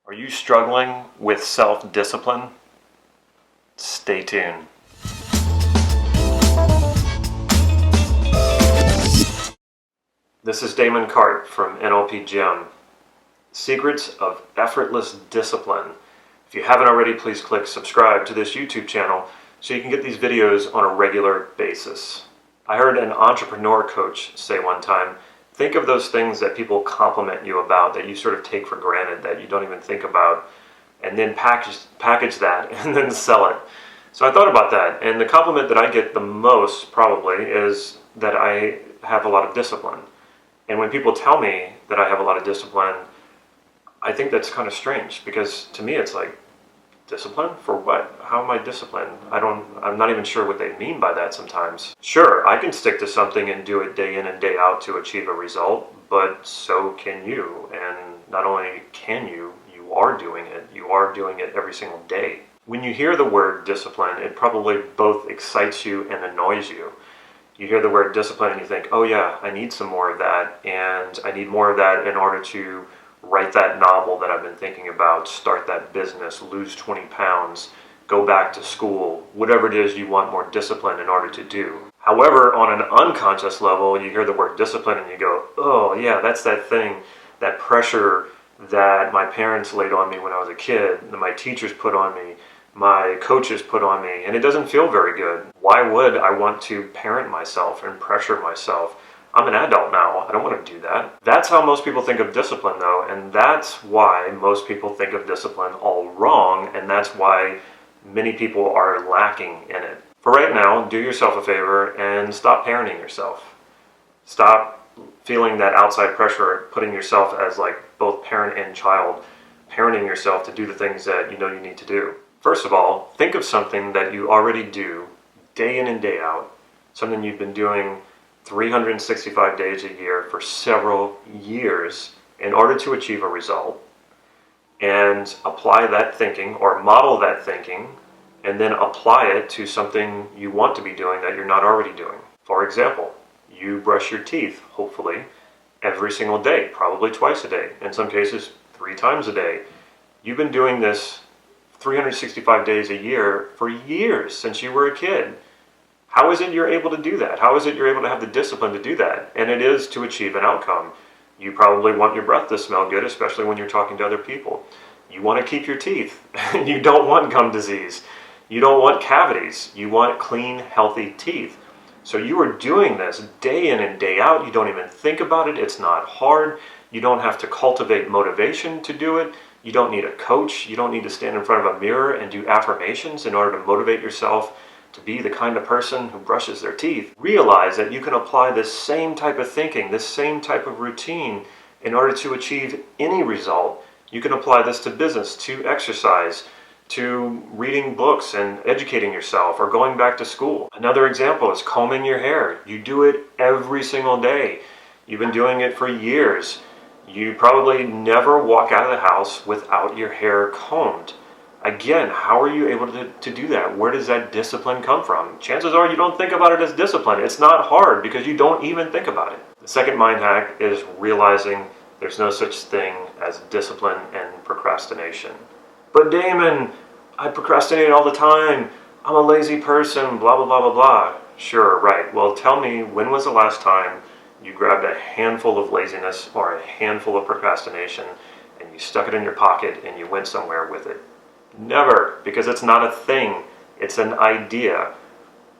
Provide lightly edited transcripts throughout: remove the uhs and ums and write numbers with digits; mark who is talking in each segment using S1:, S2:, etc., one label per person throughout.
S1: Are you struggling with self-discipline? Stay tuned. This is Damon Cart from NLP Gym. Secrets of Effortless Discipline. If you haven't already, please click subscribe to this YouTube channel so you can get these videos on a regular basis. I heard an entrepreneur coach say one time, think of those things that people compliment you about, that you sort of take for granted, that you don't even think about, and then package that and then sell it. So I thought about that, and the compliment that I get the most probably is that I have a lot of discipline. And when people tell me that I have a lot of discipline, I think that's kind of strange, because to me it's like, discipline? For what? How am I disciplined? I'm not even sure what they mean by that sometimes. Sure, I can stick to something and do it day in and day out to achieve a result, but so can you. And not only can you, you are doing it. You are doing it every single day. When you hear the word discipline, it probably both excites you and annoys you. You hear the word discipline and you think, oh yeah, I need some more of that, and I need more of that in order to write that novel that I've been thinking about, start that business, lose 20 pounds, go back to school, whatever it is you want more discipline in order to do. However, on an unconscious level, you hear the word discipline and you go, oh yeah, that's that thing, that pressure that my parents laid on me when I was a kid, that my teachers put on me, my coaches put on me, and it doesn't feel very good. Why would I want to parent myself and pressure myself? I'm an adult now. I don't want to do that. That's how most people think of discipline, though, and that's why most people think of discipline all wrong, and that's why many people are lacking in it. For right now, do yourself a favor and stop parenting yourself. Stop feeling that outside pressure, putting yourself as like both parent and child, parenting yourself to do the things that you know you need to do. First of all, think of something that you already do day in and day out, something you've been doing 365 days a year for several years in order to achieve a result, and apply that thinking or model that thinking and then apply it to something you want to be doing that you're not already doing. For example, you brush your teeth, hopefully, every single day, probably twice a day, in some cases 3 times a day. You've been doing this 365 days a year for years, since you were a kid. How is it you're able to do that? How is it you're able to have the discipline to do that? And it is to achieve an outcome. You probably want your breath to smell good, especially when you're talking to other people. You want to keep your teeth. You don't want gum disease. You don't want cavities. You want clean, healthy teeth. So you are doing this day in and day out. You don't even think about it. It's not hard. You don't have to cultivate motivation to do it. You don't need a coach. You don't need to stand in front of a mirror and do affirmations in order to motivate yourself to be the kind of person who brushes their teeth. Realize that you can apply this same type of thinking, this same type of routine in order to achieve any result. You can apply this to business, to exercise, to reading books and educating yourself, or going back to school. Another example is combing your hair. You do it every single day. You've been doing it for years. You probably never walk out of the house without your hair combed. Again, how are you able to do that? Where does that discipline come from? Chances are you don't think about it as discipline. It's not hard because you don't even think about it. The second mind hack is realizing there's no such thing as discipline and procrastination. But Damon, I procrastinate all the time. I'm a lazy person, blah, blah, blah, blah, blah. Sure, right. Well, tell me, when was the last time you grabbed a handful of laziness or a handful of procrastination and you stuck it in your pocket and you went somewhere with it? Never, because it's not a thing, it's an idea.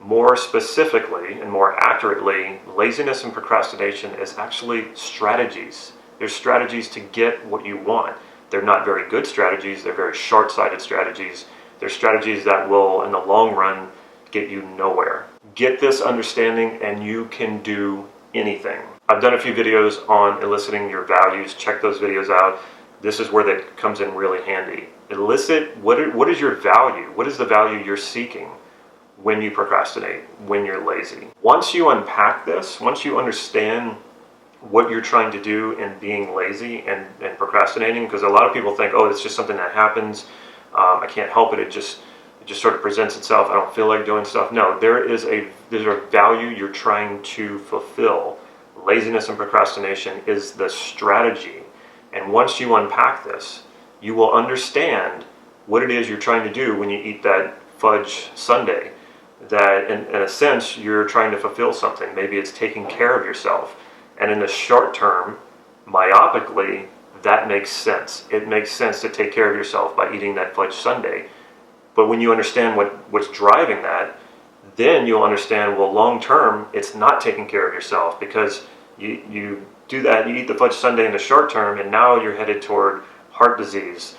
S1: More specifically and more accurately, laziness and procrastination is actually strategies. They're strategies to get what you want. They're not very good strategies, they're very short-sighted strategies. They're strategies that will, in the long run, get you nowhere. Get this understanding and you can do anything. I've done a few videos on eliciting your values. Check those videos out. This is where that comes in really handy. Elicit, what is your value? What is the value you're seeking when you procrastinate, when you're lazy? Once you unpack this, once you understand what you're trying to do in being lazy and procrastinating, because a lot of people think, oh, it's just something that happens, I can't help it, it just sort of presents itself, I don't feel like doing stuff. No, there's a value you're trying to fulfill. Laziness and procrastination is the strategy. And once you unpack this, you will understand what it is you're trying to do when you eat that fudge sundae. That in a sense, you're trying to fulfill something. Maybe it's taking care of yourself. And in the short term, myopically, that makes sense. It makes sense to take care of yourself by eating that fudge sundae. But when you understand what's driving that, then you'll understand, well, long term, it's not taking care of yourself, because you do that, you eat the fudge sundae in the short term, and now you're headed toward heart disease,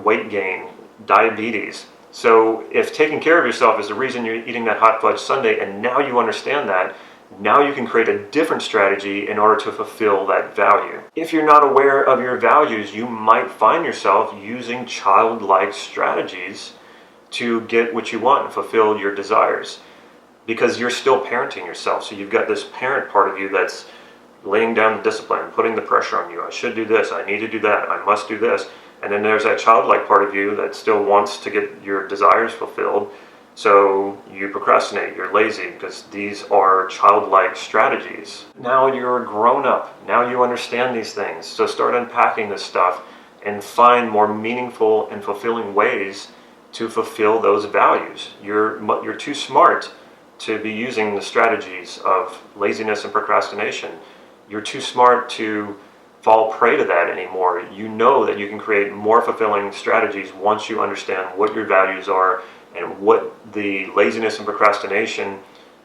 S1: weight gain, diabetes. So if taking care of yourself is the reason you're eating that hot fudge sundae, and now you understand that, now you can create a different strategy in order to fulfill that value. If you're not aware of your values, you might find yourself using childlike strategies to get what you want and fulfill your desires, because you're still parenting yourself. So you've got this parent part of you that's laying down the discipline, putting the pressure on you. I should do this, I need to do that, I must do this. And then there's that childlike part of you that still wants to get your desires fulfilled. So you procrastinate, you're lazy, because these are childlike strategies. Now you're a grown up. Now you understand these things. So start unpacking this stuff and find more meaningful and fulfilling ways to fulfill those values. You're too smart to be using the strategies of laziness and procrastination. You're too smart to fall prey to that anymore. You know that you can create more fulfilling strategies once you understand what your values are and what the laziness and procrastination,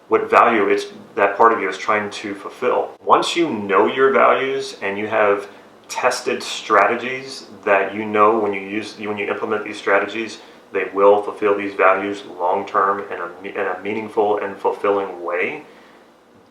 S1: what value that part of you is trying to fulfill. Once you know your values and you have tested strategies that you know when you implement these strategies, they will fulfill these values long term in a meaningful and fulfilling way,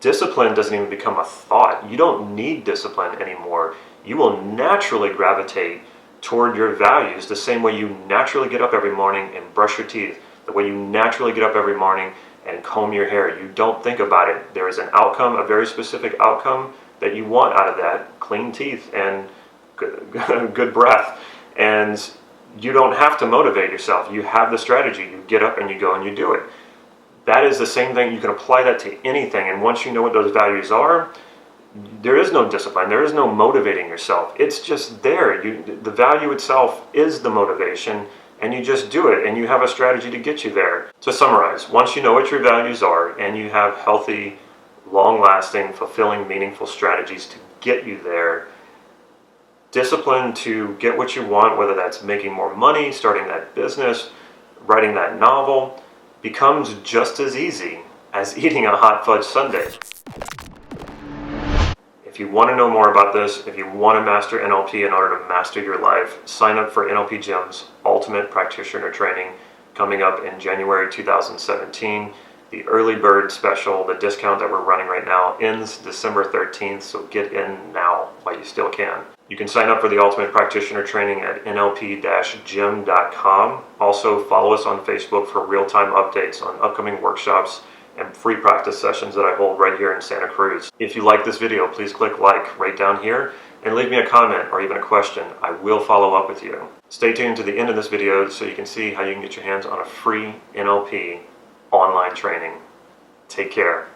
S1: discipline doesn't even become a thought. You don't need discipline anymore. You will naturally gravitate toward your values the same way you naturally get up every morning and brush your teeth, the way you naturally get up every morning and comb your hair. You don't think about it. There is an outcome, a very specific outcome that you want out of that: clean teeth and good breath. And you don't have to motivate yourself. You have the strategy. You get up and you go and you do it. That is the same thing. You can apply that to anything. And once you know what those values are, there is no discipline. There is no motivating yourself. It's just there. The value itself is the motivation, and you just do it, and you have a strategy to get you there. To summarize, once you know what your values are and you have healthy, long-lasting, fulfilling, meaningful strategies to get you there, discipline to get what you want, whether that's making more money, starting that business, writing that novel, becomes just as easy as eating a hot fudge sundae. If you want to know more about this, if you want to master NLP in order to master your life, sign up for NLP Gym's Ultimate Practitioner Training coming up in January 2017. The early bird special, the discount that we're running right now, ends December 13th, so get in now while you still can. You can sign up for the Ultimate Practitioner Training at nlp-gym.com. Also, follow us on Facebook for real-time updates on upcoming workshops and free practice sessions that I hold right here in Santa Cruz. If you like this video, please click like right down here and leave me a comment or even a question. I will follow up with you. Stay tuned to the end of this video so you can see how you can get your hands on a free NLP online training. Take care.